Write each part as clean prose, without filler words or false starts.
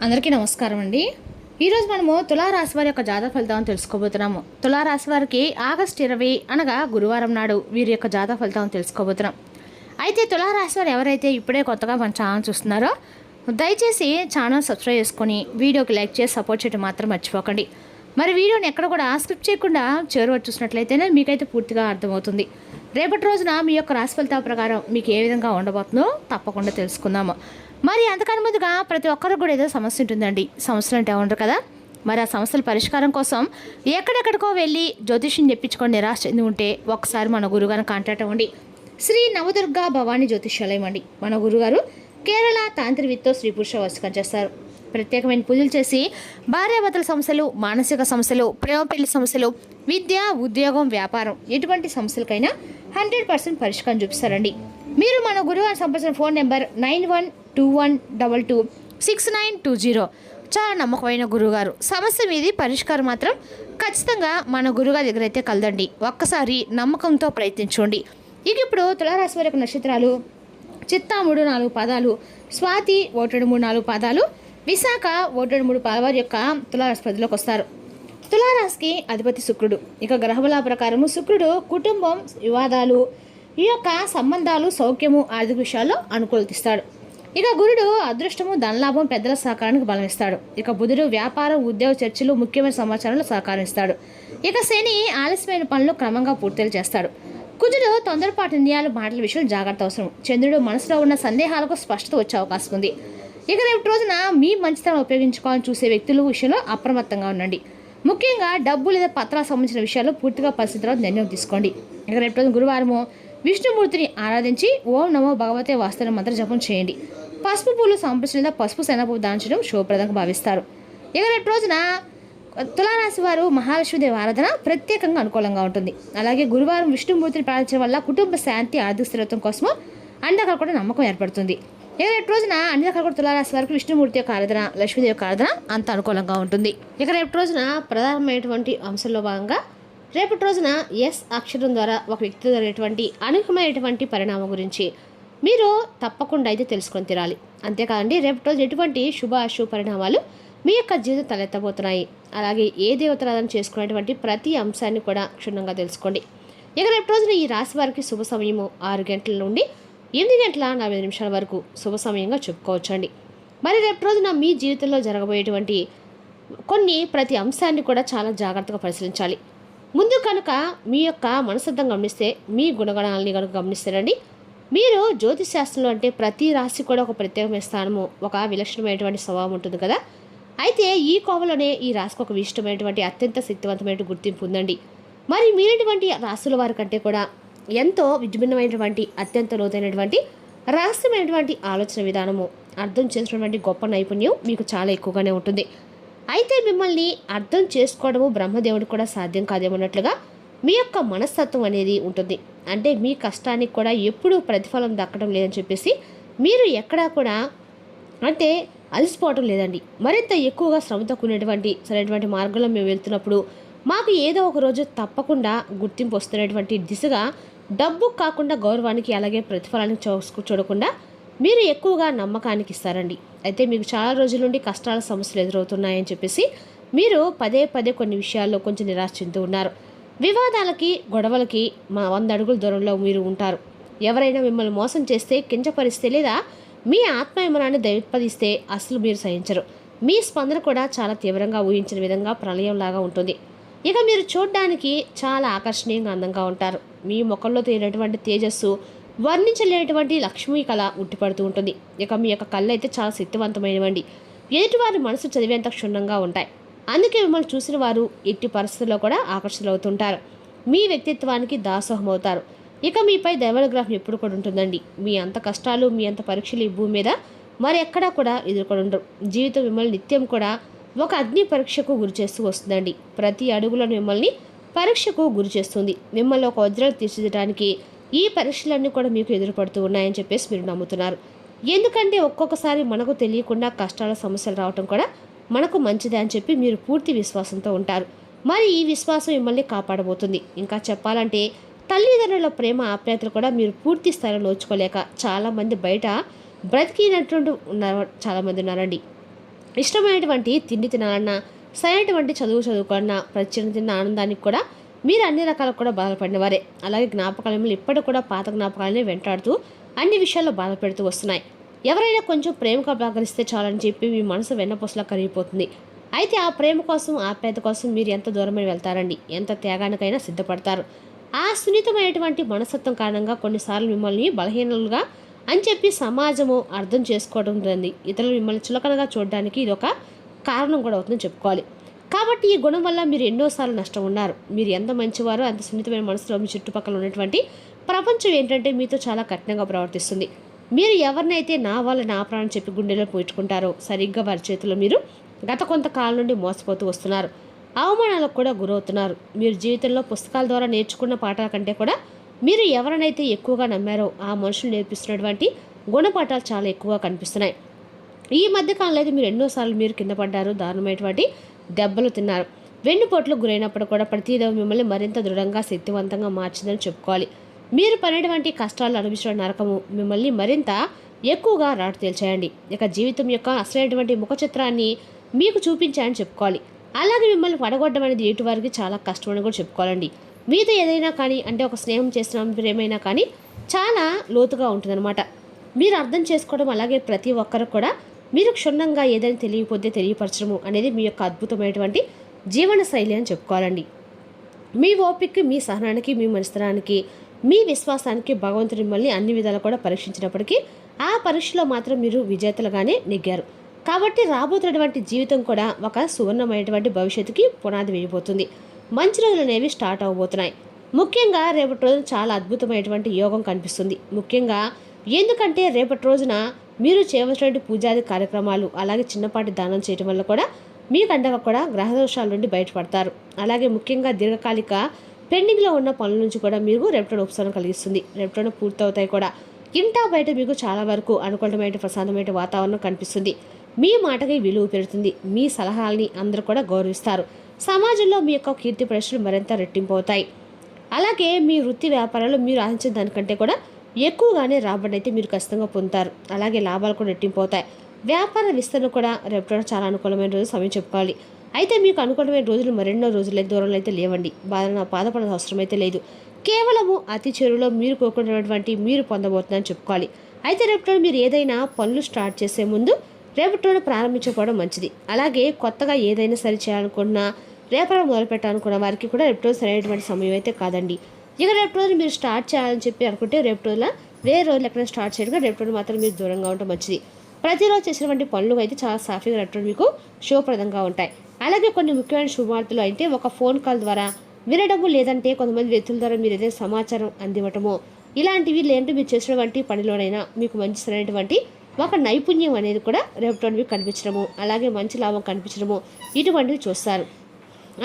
అందరికీ నమస్కారం అండి. ఈరోజు మనము తులారాశి వారి యొక్క జాతక ఫలితాలను తెలుసుకోబోతున్నాము. తులారాశి వారికి ఆగస్టు 20 అనగా గురువారం నాడు వీరి యొక్క జాతక ఫలితాలను తెలుసుకోబోతున్నాం. అయితే తులారాశి వారు ఎవరైతే ఇప్పుడే కొత్తగా మన ఛానల్ చూస్తున్నారో దయచేసి ఛానల్ సబ్స్క్రైబ్ చేసుకొని వీడియోకి లైక్ చేసి సపోర్ట్ చేయడం మాత్రం మర్చిపోకండి. మరి వీడియోని ఎక్కడ కూడా స్క్రిప్ట్ చేయకుండా చివరి చూసినట్లయితేనే మీకైతే పూర్తిగా అర్థమవుతుంది. రేపటి రోజున మీ యొక్క రాశి ఫలితాల ప్రకారం మీకు ఏ విధంగా ఉండబోతుందో తప్పకుండా తెలుసుకుందాము. మరి అంతకన్నా ముందుగా ప్రతి ఒక్కరికి కూడా ఏదో సమస్య ఉంటుందండి. సమస్యలు అంటే ఉండరు కదా. మరి ఆ సమస్యల పరిష్కారం కోసం ఎక్కడెక్కడికో వెళ్ళి జ్యోతిష్యం చెప్పించుకొని నిరాశ చెంది ఉంటే ఒకసారి మన గురుగారిని కాంటాక్ట్ అవ్వండి. శ్రీ నవదుర్గా భవానీ జ్యోతిష్యాలయం అండి. మన గురుగారు కేరళ తాంత్రికతో స్త్రీ పురుష వశీకరణ చేస్తారు. ప్రత్యేకమైన పూజలు చేసి భార్యాభర్తల సమస్యలు, మానసిక సమస్యలు, ప్రేమ పెళ్లి సమస్యలు, విద్య, ఉద్యోగం, వ్యాపారం ఎటువంటి సమస్యలకైనా 100% పరిష్కారం చూపిస్తారండి. మీరు మన గురువారు సంప్రదించిన ఫోన్ నెంబర్ 9121226920. చాలా నమ్మకమైన గురువుగారు. సమస్య మీది పరిష్కారం మాత్రం ఖచ్చితంగా మన గురుగారి దగ్గర అయితే కలదండి. ఒక్కసారి నమ్మకంతో ప్రయత్నించండి. ఇక ఇప్పుడు తులారాశి వారి యొక్క నక్షత్రాలు చిత్తా 3-4 పాదాలు, స్వాతి 1-3-4 పాదాలు, విశాఖ 1-3 పాదాల వారి యొక్క తులారాశి పరిధిలోకి వస్తారు. తులారాశికి అధిపతి శుక్రుడు. ఇక గ్రహబల ప్రకారము శుక్రుడు కుటుంబం, వివాదాలు, ఈ యొక్క సంబంధాలు, సౌఖ్యము, ఆర్థిక విషయాల్లో అనుకూలతిస్తాడు. ఇక గురుడు అదృష్టము, ధనలాభం, పెద్దల సహకారానికి బలం ఇస్తాడు. ఇక బుధుడు వ్యాపారం, ఉద్యోగ చర్చలు, ముఖ్యమైన సమాచారంలో సహకారం ఇస్తాడు. ఇక శని ఆలస్యమైన పనులు క్రమంగా పూర్తి చేస్తాడు. కుజుడు తొందరపాటు నిర్ణయాలు, మాటల విషయంలో జాగ్రత్త అవసరం. చంద్రుడు మనసులో ఉన్న సందేహాలకు స్పష్టత వచ్చే అవకాశం ఉంది. ఇక రేపు రోజున మీ మంచితనం ఉపయోగించుకోవాలని చూసే వ్యక్తుల విషయంలో అప్రమత్తంగా ఉండండి. ముఖ్యంగా డబ్బు లేదా పత్రాలకు సంబంధించిన విషయాల్లో పూర్తిగా పరిస్థితుల్లో నిర్ణయం తీసుకోండి. ఇక రేపు రోజున గురువారము విష్ణుమూర్తిని ఆరాధించి ఓం నమో భగవతే వాస్తవ మంత్ర జపం చేయండి. పసుపు పూలు సమర్పించడం లేదా పసుపు శనగపప్పు దానం శుభప్రదంగా భావిస్తారు. ఇక రేపు రోజున తులారాశి వారు మహాలక్ష్మీదేవి ఆరాధన ప్రత్యేకంగా అనుకూలంగా ఉంటుంది. అలాగే గురువారం విష్ణుమూర్తిని ప్రార్థించడం వల్ల కుటుంబ శాంతి, ఆర్థిక స్థిరత్వం కోసము అండగా కూడా నమ్మకం ఏర్పడుతుంది. ఇక రేపు రోజున అన్ని రకాల కూడా తులారాశి వారికి విష్ణుమూర్తి యొక్క ఆరాధన, లక్ష్మీదేవి యొక్క ఆరాధన అంత అనుకూలంగా ఉంటుంది. ఇక రేపు రోజున ప్రధానమైనటువంటి అంశంలో భాగంగా రేపటి రోజున ఎస్ అక్షరం ద్వారా ఒక వ్యక్తి జరిగేటువంటి అనూహ్యమైనటువంటి పరిణామం గురించి మీరు తప్పకుండా అయితే తెలుసుకొని తీరాలి. అంతేకాదండి రేపటి రోజు ఎటువంటి శుభ అశుభ పరిణామాలు మీ యొక్క జీవితం తలెత్తబోతున్నాయి, అలాగే ఏ దేవతారాధన చేసుకునేటువంటి ప్రతి అంశాన్ని కూడా క్షుణ్ణంగా తెలుసుకోండి. ఇక రేపు రోజున ఈ రాశి వారికి శుభ సమయము 6 గంటల నుండి 8:45 వరకు శుభ సమయంగా చెప్పుకోవచ్చండి. మరి రేపు రోజున మీ జీవితంలో జరగబోయేటువంటి ప్రతి అంశాన్ని కూడా చాలా జాగ్రత్తగా పరిశీలించాలి. ముందు కనుక మీ యొక్క మనస్తత్వం గమనిస్తే, మీ గుణగణాలని కనుక గమనిస్తారండి, మీరు జ్యోతిష్ శాస్త్రంలో అంటే ప్రతి రాశి కూడా ఒక ప్రత్యేకమైన స్థానము, ఒక విలక్షణమైనటువంటి స్వభావం ఉంటుంది కదా. అయితే ఈ కోవలోనే ఈ రాశికి ఒక విశిష్టమైనటువంటి అత్యంత శక్తివంతమైన గుర్తింపు ఉందండి. మరి మీరేటువంటి రాశుల వారి కంటే కూడా ఎంతో విభిన్నమైనటువంటి అత్యంత లోతైనటువంటి రహస్యమైనటువంటి ఆలోచన విధానము, అర్థం చేసినటువంటి గొప్ప నైపుణ్యం మీకు చాలా ఎక్కువగానే ఉంటుంది. అయితే మిమ్మల్ని అర్థం చేసుకోవడము బ్రహ్మదేవుడికి కూడా సాధ్యం కాదేమన్నట్లుగా మీ యొక్క మనస్తత్వం అనేది ఉంటుంది. అంటే మీ కష్టానికి కూడా ఎప్పుడూ ప్రతిఫలం దక్కడం లేదని చెప్పేసి మీరు ఎక్కడా కూడా అంటే అలసిపోవటం లేదండి. మరింత ఎక్కువగా శ్రమతో కూడినటువంటి సరైనటువంటి మార్గంలో మేము వెళ్తున్నప్పుడు మాకు ఏదో ఒక రోజు తప్పకుండా గుర్తింపు వస్తున్నటువంటి దిశగా డబ్బు కాకుండా గౌరవానికి, అలాగే ప్రతిఫలానికి చూడకుండా మీరు ఎక్కువగా నమ్మకానికి ఇస్తారండి. అయితే మీకు చాలా రోజుల నుండి కష్టాల సమస్యలు ఎదురవుతున్నాయని చెప్పేసి మీరు పదే కొన్ని విషయాల్లో కొంచెం నిరాశ చెందుతూ ఉన్నారు. వివాదాలకి, గొడవలకి 100 అడుగుల దూరంలో మీరు ఉంటారు. ఎవరైనా మిమ్మల్ని మోసం చేస్తే, కించపరిస్తే లేదా మీ ఆత్మయమనాన్ని దయపదిస్తే అసలు మీరు సహించరు. మీ స్పందన కూడా చాలా తీవ్రంగా ఊహించిన విధంగా ప్రళయంలాగా ఉంటుంది. ఇక మీరు చూడడానికి చాలా ఆకర్షణీయంగా అందంగా ఉంటారు. మీ ముఖంలో తేలినటువంటి తేజస్సు, వర్ణించలేనటువంటి లక్ష్మీ కళ ఉట్టిపడుతూ ఉంటుంది. ఇక మీ యొక్క కళ్ళు అయితే చాలా శక్తివంతమైనవండి. ఎదుటివారి మనసు చదివేంత క్షుణ్ణంగా ఉంటాయి. అందుకే మిమ్మల్ని చూసిన వారు ఎట్టి పరిస్థితుల్లో కూడా ఆకర్షితులవుతుంటారు. మీ వ్యక్తిత్వానికి దాసోహం అవుతారు. ఇక మీపై దైవానుగ్రహం ఎప్పుడు కూడా ఉంటుందండి. మీ అంత కష్టాలు, మీ అంత పరీక్షలు ఈ భూమి మీద మరి ఎక్కడా కూడా ఎదుర్కొని ఉండరు. జీవితం మిమ్మల్ని నిత్యం కూడా ఒక అగ్ని పరీక్షకు గురి చేస్తూ వస్తుందండి. ప్రతి అడుగులో మిమ్మల్ని పరీక్షకు గురి చేస్తుంది. మిమ్మల్ని ఒక వజ్రాలు తీర్చిదిద్దడానికి ఈ పరీక్షలన్నీ కూడా మీకు ఎదురుపడుతూ ఉన్నాయని చెప్పేసి మీరు నమ్ముతున్నారు. ఎందుకంటే ఒక్కొక్కసారి మనకు తెలియకుండా కష్టాల సమస్యలు రావటం కూడా మనకు మంచిదే అని చెప్పి మీరు పూర్తి విశ్వాసంతో ఉంటారు. మరి ఈ విశ్వాసం మిమ్మల్ని కాపాడబోతుంది. ఇంకా చెప్పాలంటే తల్లిదండ్రుల ప్రేమ, ఆప్యాయతలు కూడా మీరు పూర్తి స్థాయిలో నోచుకోలేక చాలామంది బయట బ్రతికినటువంటి చాలామంది ఉన్నారండి. ఇష్టమైనటువంటి తిండి తినాలన్నా, సరైనటువంటి చదువుకోవాలన్నా, ప్రతి తిన్న ఆనందానికి కూడా మీరు అన్ని రకాలకు కూడా బాధపడిన వారే. అలాగే జ్ఞాపకాలు ఇప్పటికి కూడా పాత జ్ఞాపకాలనే వెంటాడుతూ అన్ని విషయాల్లో బాధపెడుతూ వస్తున్నాయి. ఎవరైనా కొంచెం ప్రేమగా అభికరిస్తే చాలని చెప్పి మీ మనసు వెన్నపూసలా కరిగిపోతుంది. అయితే ఆ ప్రేమ కోసం, ఆప్యాయత కోసం మీరు ఎంత దూరమైన వెళ్తారండి, ఎంత త్యాగానికైనా సిద్ధపడతారు. ఆ సున్నితమైనటువంటి మనస్తత్వం కారణంగా కొన్నిసార్లు మిమ్మల్ని బలహీనలుగా అని చెప్పి సమాజము అర్థం చేసుకోవడం ఉంది. ఇతరులు మిమ్మల్ని చులకనగా చూడడానికి ఇది ఒక కారణం కూడా అవుతుందని చెప్పుకోవాలి. కాబట్టి ఈ గుణం వల్ల మీరు ఎన్నోసార్లు నష్టం ఉన్నారు. మీరు ఎంత మంచివారో అంత సున్నితమైన మనసులో మీ చుట్టుపక్కల ఉన్నటువంటి ప్రపంచం ఏంటంటే మీతో చాలా కఠినంగా ప్రవర్తిస్తుంది. మీరు ఎవరినైతే నా వల్ల నా ప్రాణం చెప్పి గుండెలో పూడ్చుకుంటారో సరిగ్గా వారి చేతిలో మీరు గత కొంతకాలం నుండి మోసపోతూ వస్తున్నారు. అవమానాలకు కూడా గురవుతున్నారు. మీరు జీవితంలో పుస్తకాల ద్వారా నేర్చుకున్న పాఠాల కంటే కూడా మీరు ఎవరినైతే ఎక్కువగా నమ్మారో ఆ మనుషులు నేర్పిస్తున్నటువంటి గుణపాఠాలు చాలా ఎక్కువగా కనిపిస్తున్నాయి. ఈ మధ్యకాలంలో అయితే మీరు ఎన్నోసార్లు మీరు కింద పడ్డారు, దారుణమైనటువంటి దెబ్బలు తిన్నారు. వెన్నుపోట్లు గురైనప్పుడు కూడా ప్రతిదీ మిమ్మల్ని మరింత దృఢంగా, శక్తివంతంగా మార్చిందని చెప్పుకోవాలి. మీరు పడినటువంటి కష్టాలు అనుభవించిన నరకము మిమ్మల్ని మరింత ఎక్కువగా రాటు తేల్చేయండి. ఇక జీవితం యొక్క అసలైనటువంటి ముఖ చిత్రాన్ని మీకు చూపించాయని చెప్పుకోవాలి. అలాగే మిమ్మల్ని పడగొట్టడం అనేది ఎటు వారికి చాలా కష్టమని కూడా చెప్పుకోవాలండి. మీతో ఏదైనా కానీ అంటే ఒక స్నేహం చేసిన ప్రేమైనా కానీ చాలా లోతుగా ఉంటుందన్నమాట. మీరు అర్థం చేసుకోవడం, అలాగే ప్రతి ఒక్కరు కూడా మీరు క్షుణ్ణంగా ఏదైనా తెలియకపోతే తెలియపరచడము అనేది మీ యొక్క అద్భుతమైనటువంటి జీవన శైలి అని చెప్పుకోవాలండి. మీ ఓపికకి, మీ సహనానికి, మీ మనస్తనానికి, మీ విశ్వాసానికి భగవంతుడు మిమ్మల్ని అన్ని విధాలు కూడా పరీక్షించినప్పటికీ ఆ పరీక్షలో మాత్రం మీరు విజేతలుగానే నెగ్గారు. కాబట్టి రాబోతున్నటువంటి జీవితం కూడా ఒక సువర్ణమైనటువంటి భవిష్యత్తుకి పునాది వేయబోతుంది. మంచి రోజులు అనేవి స్టార్ట్ అవ్వబోతున్నాయి. ముఖ్యంగా రేపటి రోజున చాలా అద్భుతమైనటువంటి యోగం కనిపిస్తుంది. ముఖ్యంగా ఎందుకంటే రేపటి రోజున మీరు చేయవలసినటువంటి పూజాది కార్యక్రమాలు, అలాగే చిన్నపాటి దానం చేయడం వల్ల కూడా మీకండగా కూడా గ్రహదోషాల నుండి బయటపడతారు. అలాగే ముఖ్యంగా దీర్ఘకాలిక పెండింగ్లో ఉన్న పనుల నుంచి కూడా మీకు రేపటి ఉపశమనం కలిగిస్తుంది. రేపటి పూర్తవుతాయి కూడా. ఇంటా బయట మీకు చాలా వరకు అనుకూలమైన ప్రశాంతమైన వాతావరణం కనిపిస్తుంది. మీ మాటకి విలువ పెరుగుతుంది. మీ సలహాలని అందరూ కూడా గౌరవిస్తారు. సమాజంలో మీ యొక్క కీర్తి ప్రశ్నలు మరింత రెట్టింపు అవుతాయి. అలాగే మీ వృత్తి వ్యాపారాలు మీరు ఆశించిన దానికంటే కూడా ఎక్కువగానే రాబడి అయితే మీరు ఖచ్చితంగా పొందుతారు. అలాగే లాభాలు కూడా రెట్టింపు అవుతాయి. వ్యాపార విస్తరణ కూడా రేపటి చాలా అనుకూలమైన రోజు సమయం చెప్పుకోవాలి. అయితే మీకు అనుకూలమైన రోజులు మరెన్నో రోజులు దూరంలో అయితే లేవండి. బాధపడాల్సిన అవసరం అయితే లేదు. కేవలము అతి చెరువులో మీరు కోరుకున్నటువంటి మీరు పొందబోతుందని చెప్పుకోవాలి. అయితే రేపటి మీరు ఏదైనా పనులు స్టార్ట్ చేసే ముందు రేపటి ప్రారంభించుకోవడం మంచిది. అలాగే కొత్తగా ఏదైనా సరి చేయాలనుకున్నా, రేపటి మొదలు పెట్టాలనుకున్న వారికి కూడా రేపటి సరైనటువంటి సమయం అయితే కాదండి. ఇక రేపటి రోజు మీరు స్టార్ట్ చేయాలని చెప్పి అనుకుంటే రేపటి రోజున వేరే రోజులు ఎక్కడైనా స్టార్ట్ చేయడం, రేపటి మాత్రం మీరు దూరంగా ఉండటం మంచిది. ప్రతిరోజు చేసినటువంటి పనులు అయితే చాలా సాఫీగా రేపటి మీకు శుభప్రదంగా ఉంటాయి. అలాగే కొన్ని ముఖ్యమైన శుభవార్తలు అయితే ఒక ఫోన్ కాల్ ద్వారా వినడము, లేదంటే కొంతమంది వ్యక్తుల ద్వారా మీరు ఏదైనా సమాచారం అందివ్వటము, ఇలాంటివి లేదంటే మీరు చేసినటువంటి పనిలోనైనా మీకు మంచి సరైనటువంటి ఒక నైపుణ్యం అనేది కూడా రేపటి మీకు కనిపించడము, అలాగే మంచి లాభం కనిపించడము ఇటువంటివి చూస్తారు.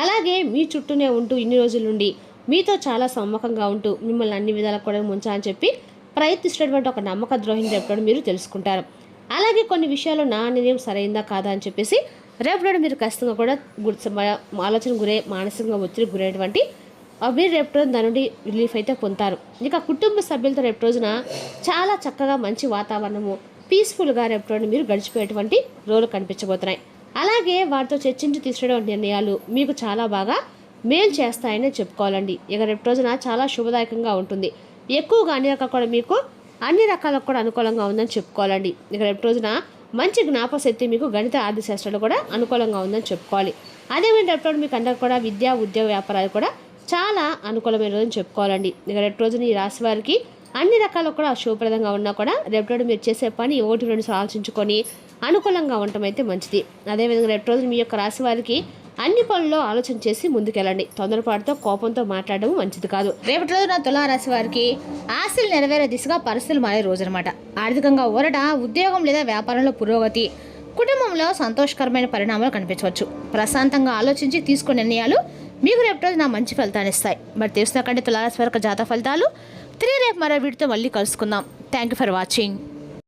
అలాగే మీ చుట్టూనే ఉంటూ ఇన్ని రోజుల నుండి మీతో చాలా సమ్మకంగా ఉంటూ మిమ్మల్ని అన్ని విధాలకు కూడా ముంచాలని చెప్పి ప్రయత్నిస్తున్నటువంటి ఒక నమ్మక ద్రోహిని రేపటి మీరు తెలుసుకుంటారు. అలాగే కొన్ని విషయాలు నా నిర్ణయం సరైందా కాదా అని చెప్పేసి రేపటి మీరు ఖచ్చితంగా కూడా ఆలోచన గురై మానసికంగా ఒత్తిడి గురైనటువంటి మీరు రేపు రోజున దాని నుండి రిలీఫ్ అయితే పొందుతారు. ఇక కుటుంబ సభ్యులతో రేపు రోజున చాలా చక్కగా మంచి వాతావరణము పీస్ఫుల్గా రేపు రోజున మీరు గడిచిపోయేటువంటి రోజులు కనిపించబోతున్నాయి. అలాగే వారితో చర్చించి తీసుకునేటువంటి నిర్ణయాలు మీకు చాలా బాగా మేలు చేస్తాయని చెప్పుకోవాలండి. ఇక రేపు రోజున చాలా శుభదాయకంగా ఉంటుంది. ఎక్కువగా అన్ని రకాలు కూడా మీకు అన్ని రకాలకు కూడా అనుకూలంగా ఉందని చెప్పుకోవాలండి. ఇక రేపు రోజున మంచి జ్ఞాపశక్తి మీకు గణిత ఆర్థిక శాస్త్రాలు కూడా అనుకూలంగా ఉందని చెప్పుకోవాలి. అదేవిధంగా రేపు మీకు అందరూ కూడా విద్యా ఉద్యోగ వ్యాపారాలు కూడా చాలా అనుకూలమైన రోజుని చెప్పుకోవాలండి. ఇక రేపు రోజున ఈ రాశి వారికి అన్ని రకాలు కూడా శుభప్రదంగా ఉన్నా కూడా రేపు మీరు చేసే పని 1-2 ఆలోచించుకొని అనుకూలంగా ఉండటం అయితే మంచిది. అదేవిధంగా రేపు రోజు మీ యొక్క రాశి వారికి అన్ని పనుల్లో ఆలోచన చేసి ముందుకెళ్ళండి. తొందరపాటుతో కోపంతో మాట్లాడడం మంచిది కాదు. రేపటి రోజున తులారాశి వారికి ఆశలు నెరవేరే దిశగా పరిస్థితులు మారే రోజు అనమాట. ఆర్థికంగా ఊరట, ఉద్యోగం లేదా వ్యాపారంలో పురోగతి, కుటుంబంలో సంతోషకరమైన పరిణామాలు కనిపించవచ్చు. ప్రశాంతంగా ఆలోచించి తీసుకునే నిర్ణయాలు మీకు రేపు రోజు మంచి ఫలితాన్ని ఇస్తాయి. మరి తెలుసుకుంటే తులారాశి వారికి జాతక ఫలితాలు రేపు మరో వీటితో మళ్ళీ కలుసుకుందాం. Thank you for watching.